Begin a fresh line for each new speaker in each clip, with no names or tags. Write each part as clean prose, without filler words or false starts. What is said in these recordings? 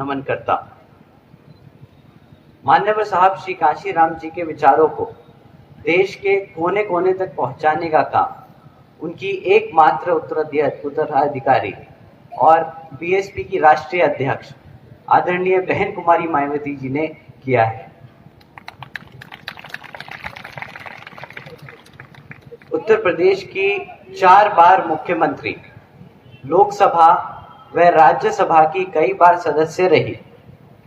नमन करता हूं। मान्यवर साहब श्री कांशीराम जी के विचारों को देश के कोने कोने तक पहुंचाने का काम उनकी एकमात्र उत्तराधिकारी और बीएसपी की राष्ट्रीय अध्यक्ष आदरणीय बहन कुमारी मायावती जी ने किया है। उत्तर प्रदेश की 4 बार मुख्यमंत्री, लोकसभा व राज्यसभा की कई बार सदस्य रही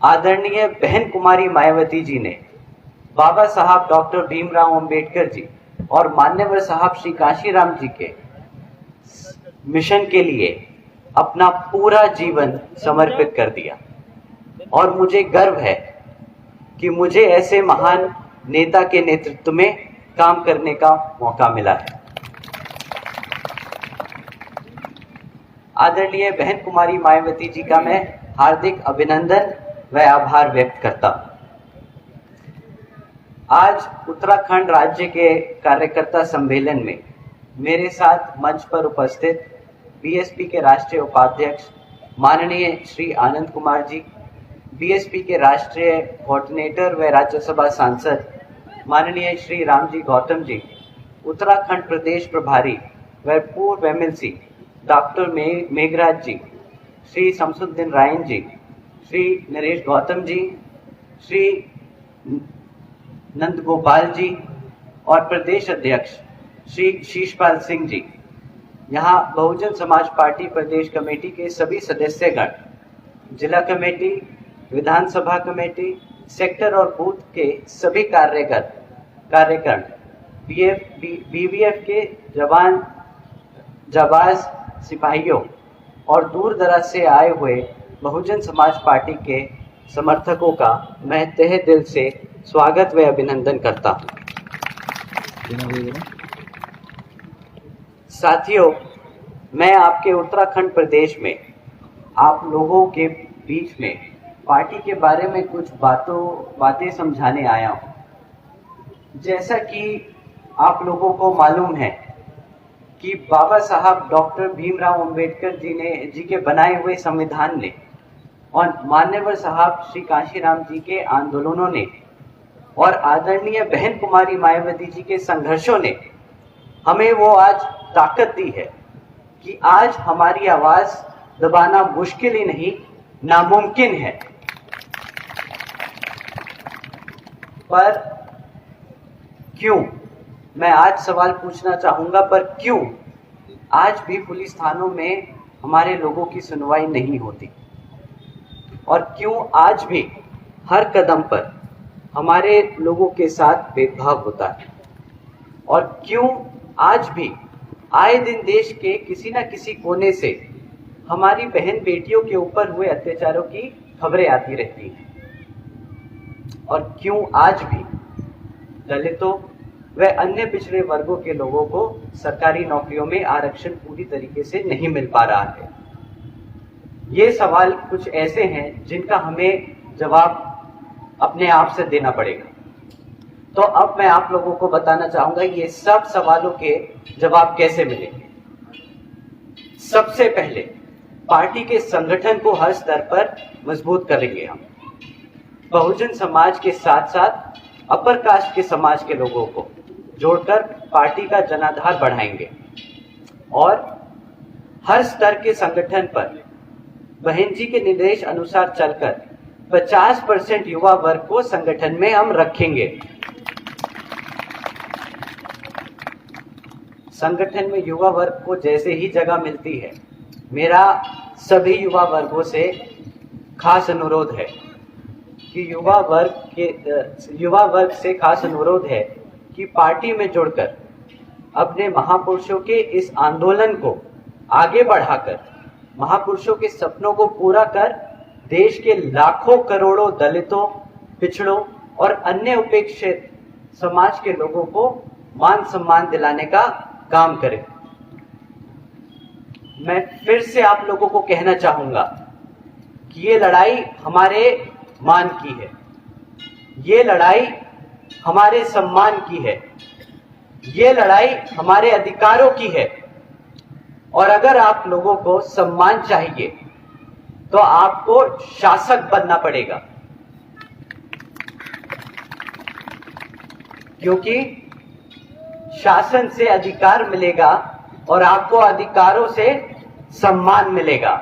आदरणीय बहन कुमारी मायावती जी ने बाबा साहब डॉक्टर भीमराव अंबेडकर जी और मान्यवर साहब श्री कांशीराम जी के मिशन के लिए अपना पूरा जीवन समर्पित कर दिया और मुझे गर्व है कि मुझे ऐसे महान नेता के नेतृत्व में काम करने का मौका मिला है। आदरणीय बहन कुमारी मायावती जी का मैं हार्दिक अभिनंदन व आभार व्यक्त करता हूं। आज उत्तराखंड राज्य के कार्यकर्ता सम्मेलन में मेरे साथ मंच पर उपस्थित बीएसपी के राष्ट्रीय उपाध्यक्ष माननीय श्री आनंद कुमार जी, बीएसपी के राष्ट्रीय कोऑर्डिनेटर व राज्यसभा सांसद माननीय श्री रामजी गौतम जी, उत्तराखंड प्रदेश प्रभारी व पूर्व एमएलसी डॉक्टर मेघराज जी, श्री शमसुद्दीन रायन जी, श्री नरेश गौतम जी, श्री नंद गोपाल जी और प्रदेश अध्यक्ष श्री शीशपाल सिंह जी, यहाँ बहुजन समाज पार्टी प्रदेश कमेटी के सभी सदस्यगण, जिला कमेटी, विधानसभा कमेटी, सेक्टर और बूथ के सभी कार्यकर्ता, बीवीएफ के जवान, जाबाज सिपाहियों और दूर दराज से आए हुए बहुजन समाज पार्टी के समर्थकों का मैं तहे दिल से स्वागत व अभिनंदन करता हूं। साथियों, मैं आपके उत्तराखंड प्रदेश में आप लोगों के बीच में पार्टी के बारे में कुछ बातें समझाने आया हूं। जैसा कि आप लोगों को मालूम है कि बाबा साहब डॉक्टर भीमराव अंबेडकर जी के बनाए हुए संविधान ने और मान्यवर साहब श्री कांशीराम जी के आंदोलनों ने और आदरणीय बहन कुमारी मायावती जी के संघर्षों ने हमें वो आज ताकत दी है कि आज हमारी आवाज दबाना मुश्किल ही नहीं, नामुमकिन है। पर क्यों, मैं आज सवाल पूछना चाहूंगा, पर क्यों आज भी पुलिस थानों में हमारे लोगों की सुनवाई नहीं होती और क्यों आज भी हर कदम पर हमारे लोगों के साथ भेदभाव होता है और क्यों आज भी आए दिन देश के किसी न किसी कोने से हमारी बहन बेटियों के ऊपर हुए अत्याचारों की खबरें आती रहती हैं और क्यों आज भी दलितों व अन्य पिछड़े वर्गों के लोगों को सरकारी नौकरियों में आरक्षण पूरी तरीके से नहीं मिल पा रहा है। ये सवाल कुछ ऐसे हैं जिनका हमें जवाब अपने आप से देना पड़ेगा। तो अब मैं आप लोगों को बताना चाहूंगा ये सब सवालों के जवाब कैसे मिलेंगे। सबसे पहले पार्टी के संगठन को हर स्तर पर मजबूत करेंगे हम। बहुजन समाज के साथ साथ अपर कास्ट के समाज के लोगों को जोड़कर पार्टी का जनाधार बढ़ाएंगे और हर स्तर के संगठन पर बहन जी के निर्देश अनुसार चलकर 50% युवा वर्ग को संगठन में हम रखेंगे। संगठन में युवा वर्ग को जैसे ही जगह मिलती है, मेरा सभी युवा वर्गों से खास अनुरोध है कि युवा वर्ग से खास अनुरोध है कि पार्टी में जुड़कर अपने महापुरुषों के इस आंदोलन को आगे बढ़ाकर महापुरुषों के सपनों को पूरा कर देश के लाखों करोड़ों दलितों, पिछड़ों और अन्य उपेक्षित समाज के लोगों को मान सम्मान दिलाने का काम करें। मैं फिर से आप लोगों को कहना चाहूंगा कि ये लड़ाई हमारे मान की है, ये लड़ाई हमारे सम्मान की है, ये लड़ाई हमारे अधिकारों की है और अगर आप लोगों को सम्मान चाहिए तो आपको शासक बनना पड़ेगा, क्योंकि शासन से अधिकार मिलेगा और आपको अधिकारों से सम्मान मिलेगा।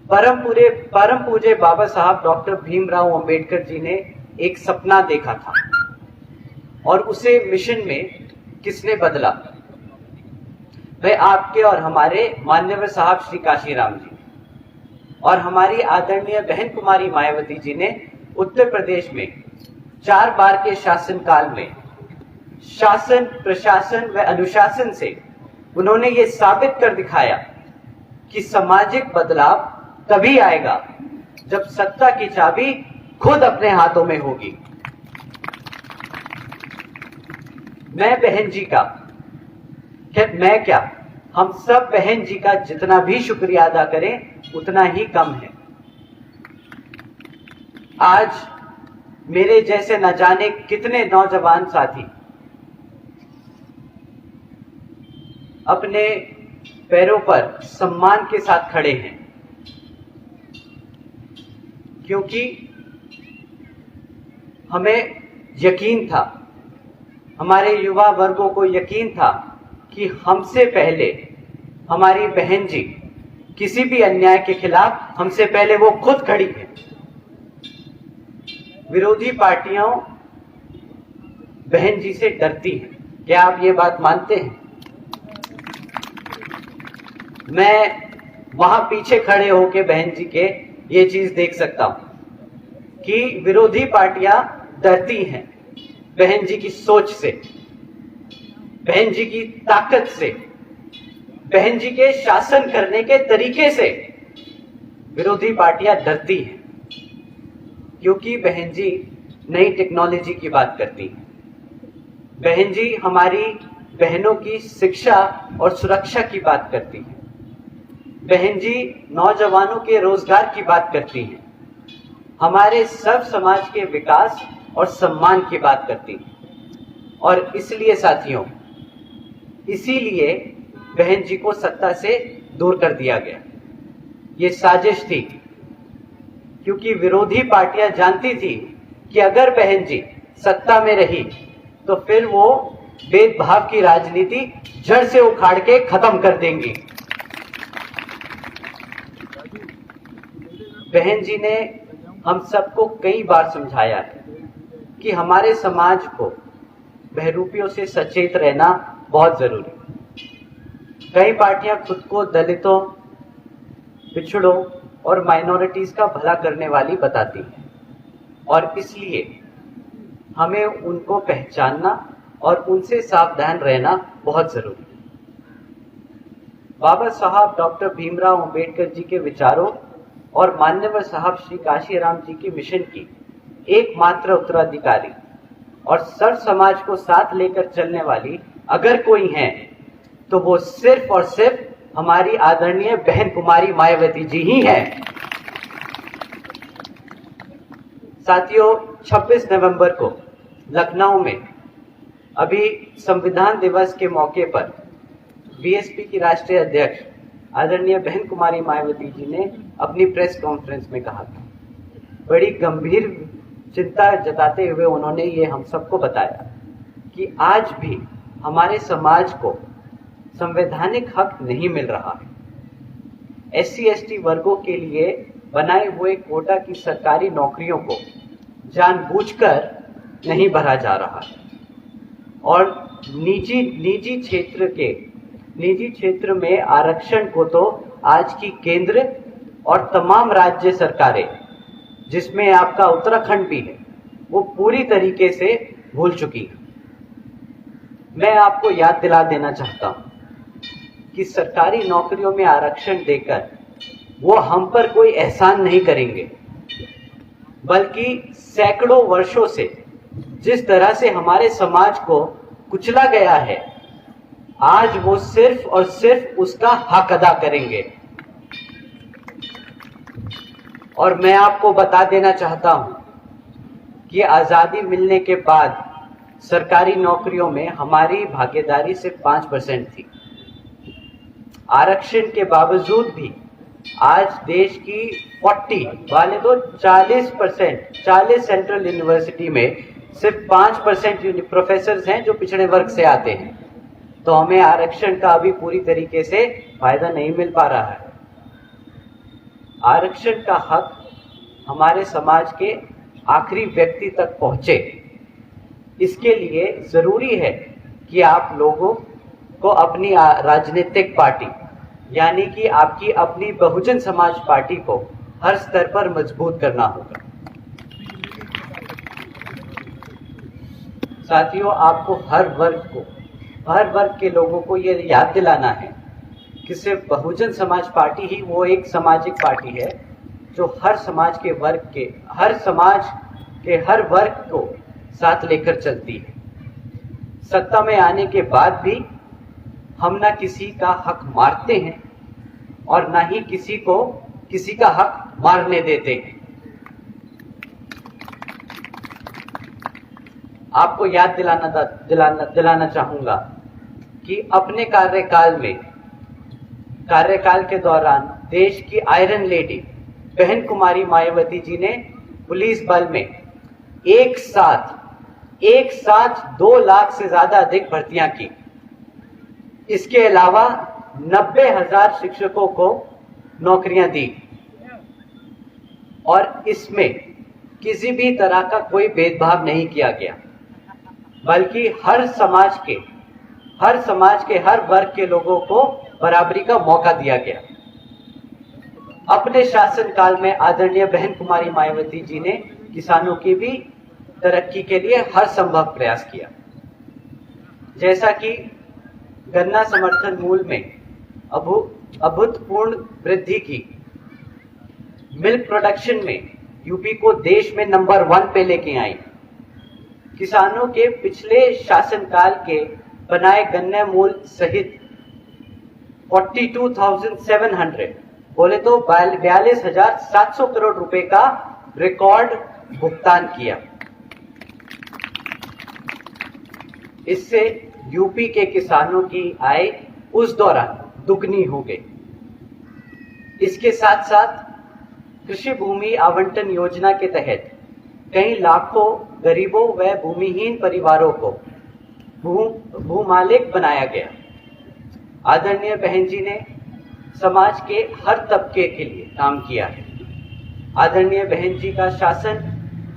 परम पूज्य बाबा साहब डॉक्टर भीमराव अंबेडकर जी ने एक सपना देखा था और उसे मिशन में किसने बदला? वह आपके और हमारे माननीय साहब श्री काशीराम जी और हमारी आदरणीय बहन कुमारी मायावती जी ने उत्तर प्रदेश में 4 बार के शासनकाल में शासन, प्रशासन व अनुशासन से उन्होंने ये साबित कर दिखाया कि सामाजिक बदलाव तभी आएगा जब सत्ता की चाबी खुद अपने हाथों में होगी। मैं बहन जी का, मैं क्या, हम सब बहन जी का जितना भी शुक्रिया अदा करें उतना ही कम है। आज मेरे जैसे न जाने कितने नौजवान साथी अपने पैरों पर सम्मान के साथ खड़े हैं, क्योंकि हमें यकीन था, हमारे युवा वर्गों को यकीन था कि हमसे पहले हमारी बहन जी किसी भी अन्याय के खिलाफ हमसे पहले वो खुद खड़ी है। विरोधी पार्टियां बहन जी से डरती हैं। क्या आप ये बात मानते हैं? मैं वहां पीछे खड़े होके बहन जी के ये चीज देख सकता हूं कि विरोधी पार्टियां डरती हैं बहन जी की सोच से, बहन जी की ताकत से, बहन जी के शासन करने के तरीके से विरोधी पार्टियां डरती हैं, क्योंकि बहन जी नई टेक्नोलॉजी की बात करती हैं। बहन जी हमारी बहनों की शिक्षा और सुरक्षा की बात करती हैं। बहन जी नौजवानों के रोजगार की बात करती हैं, हमारे सब समाज के विकास और सम्मान की बात करती हैं। और इसलिए साथियों, इसीलिए बहन जी को सत्ता से दूर कर दिया गया। ये साजिश थी, क्योंकि विरोधी पार्टियां जानती थी कि अगर बहन जी सत्ता में रही तो फिर वो भेदभाव की राजनीति जड़ से उखाड़ के खत्म कर देंगी। बहन जी ने हम सबको कई बार समझाया है कि हमारे समाज को बहरूपियों से सचेत रहना बहुत जरूरी है। कई पार्टियां खुद को दलितों, पिछड़ों और माइनॉरिटीज का भला करने वाली बताती हैं, और इसलिए हमें उनको पहचानना और उनसे सावधान रहना बहुत जरूरी है। बाबा साहब डॉक्टर भीमराव अंबेडकर जी के विचारों और माननीय साहब श्री काशीराम जी की मिशन की एकमात्र उत्तराधिकारी और सर्व समाज को साथ लेकर चलने वाली अगर कोई है तो वो सिर्फ और सिर्फ हमारी आदरणीय बहन कुमारी मायावती जी ही हैं। साथियों, 26 नवंबर को लखनऊ में अभी संविधान दिवस के मौके पर बीएसपी की राष्ट्रीय अध्यक्ष आदरणीय बहन कुमारी मायावती जी ने अपनी प्रेस कॉन्फ्रेंस में कहा था, बड़ी गंभीर चिंता जताते हुए उन्होंने ये हम सबको बताया कि आज भी हमारे समाज को संवैधानिक हक नहीं मिल रहा है। SC/ST वर्गों के लिए बनाए हुए कोटा की सरकारी नौकरियों को जानबूझकर नहीं भरा जा रहा है, और निजी क्षेत्र में आरक्षण को तो आज की केंद्र और तमाम राज्य सरकारें, जिसमें आपका उत्तराखंड भी है, वो पूरी तरीके से भूल चुकी है। मैं आपको याद दिला देना चाहता हूं कि सरकारी नौकरियों में आरक्षण देकर वो हम पर कोई एहसान नहीं करेंगे, बल्कि सैकड़ों वर्षों से जिस तरह से हमारे समाज को कुचला गया है, आज वो सिर्फ और सिर्फ उसका हक अदा करेंगे। और मैं आपको बता देना चाहता हूं कि आजादी मिलने के बाद सरकारी नौकरियों में हमारी भागीदारी सिर्फ 5% थी। आरक्षण के बावजूद भी आज देश की 40 वाले तो 40%, 40 सेंट्रल यूनिवर्सिटी में सिर्फ 5% प्रोफेसर हैं जो पिछड़े वर्ग से आते हैं। तो हमें आरक्षण का अभी पूरी तरीके से फायदा नहीं मिल पा रहा है। आरक्षण का हक हमारे समाज के आखिरी व्यक्ति तक पहुंचे, इसके लिए जरूरी है कि आप लोगों को अपनी राजनीतिक पार्टी यानी कि आपकी अपनी बहुजन समाज पार्टी को हर स्तर पर मजबूत करना होगा। साथियों, आपको हर वर्ग के लोगों को ये याद दिलाना है कि सिर्फ बहुजन समाज पार्टी ही वो एक सामाजिक पार्टी है जो हर समाज के हर वर्ग को साथ लेकर चलती है। सत्ता में आने के बाद भी हम ना किसी का हक मारते हैं और ना ही किसी का हक मारने देते हैं। आपको याद दिलाना चाहूंगा कि अपने कार्यकाल के दौरान देश की आयरन लेडी बहन कुमारी मायावती जी ने पुलिस बल में एक साथ 2 लाख से ज्यादा अधिक भर्तियां की। इसके अलावा 90,000 शिक्षकों को नौकरियां दी और इसमें किसी भी तरह का कोई भेदभाव नहीं किया गया, बल्कि हर समाज के हर वर्ग के लोगों को बराबरी का मौका दिया गया। अपने शासनकाल में आदरणीय बहन कुमारी मायावती जी ने किसानों की भी तरक्की के लिए हर संभव प्रयास किया, जैसा कि गन्ना समर्थन मूल्य में अभूतपूर्व वृद्धि की, मिल्क प्रोडक्शन में यूपी को देश में नंबर 1 पे लेके आई, किसानों के पिछले शासनकाल के बनाए गन्ने मूल्य सहित 42,700 बोले तो 42,700 करोड़ रुपए का रिकॉर्ड भुगतान किया। इससे यूपी के किसानों की आय उस दौरान दुगनी हो गई। इसके साथ साथ कृषि भूमि आवंटन योजना के तहत कई लाखों गरीबों व भूमिहीन परिवारों को भूमालिक बनाया गया। आदरणीय बहन जी ने समाज के हर तबके के लिए काम किया है। आदरणीय बहन जी का शासन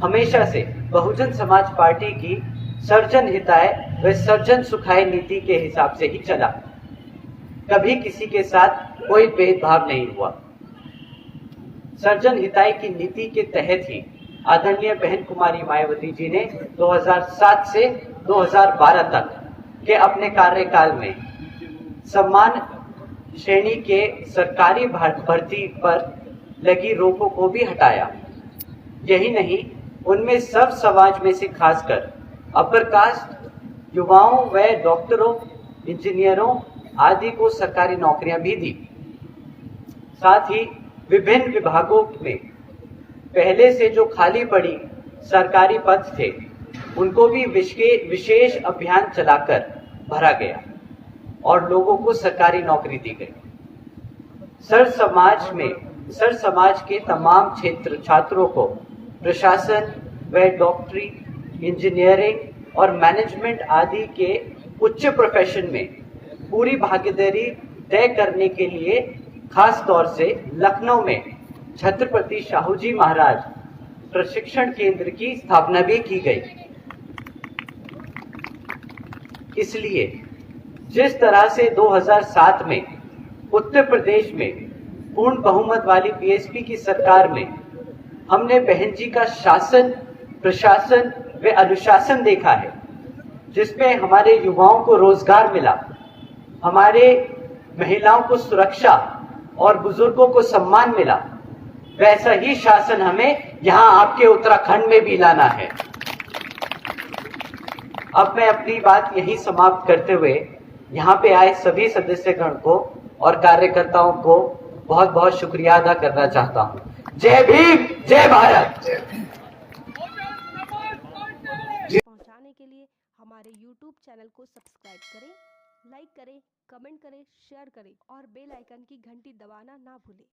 हमेशा से बहुजन समाज पार्टी की सर्जन हिताय व सर्जन सुखाय नीति के हिसाब से ही चला। कभी किसी के साथ कोई भेदभाव नहीं हुआ। सर्जन हिताय की नीति के तहत ही आदरणीय बहन कुमारी मायावती जी ने 2007 से 2012 तक के अपने कार्यकाल में सम्मान श्रेणी के सरकारी भर्ती पर लगी रोकों को भी हटाया। यही नहीं, उनमें सब समाज में से खासकर अपर कास्ट युवाओं व डॉक्टरों, इंजीनियरों आदि को सरकारी नौकरियां भी दी। साथ ही विभिन्न विभागों में पहले से जो खाली पड़ी सरकारी पद थे, उनको भी विशेष अभियान चलाकर भरा गया और लोगों को सरकारी नौकरी दी गई। सर समाज के तमाम छात्रों को प्रशासन व डॉक्टरी, इंजीनियरिंग और मैनेजमेंट आदि के उच्च प्रोफेशन में पूरी भागीदारी तय करने के लिए खास तौर से लखनऊ में छत्रपति शाहू जी महाराज प्रशिक्षण केंद्र की स्थापना भी की गई। इसलिए जिस तरह से 2007 में उत्तर प्रदेश में पूर्ण बहुमत वाली बीएसपी की सरकार में हमने बहन जी का शासन, प्रशासन व अनुशासन देखा है, जिसमें हमारे युवाओं को रोजगार मिला, हमारे महिलाओं को सुरक्षा और बुजुर्गों को सम्मान मिला, वैसा ही शासन हमें यहां आपके उत्तराखंड में भी लाना है। अब मैं अपनी बात यहीं समाप्त करते हुए यहाँ पे आए सभी सदस्यगण को और कार्यकर्ताओं को बहुत बहुत शुक्रिया अदा करना चाहता हूँ। जय भीम, जय भारत।
पहुंचाने के लिए हमारे YouTube चैनल को सब्सक्राइब करें, लाइक करें, कमेंट करें, शेयर करें और बेल आइकन की घंटी दबाना ना भूलें।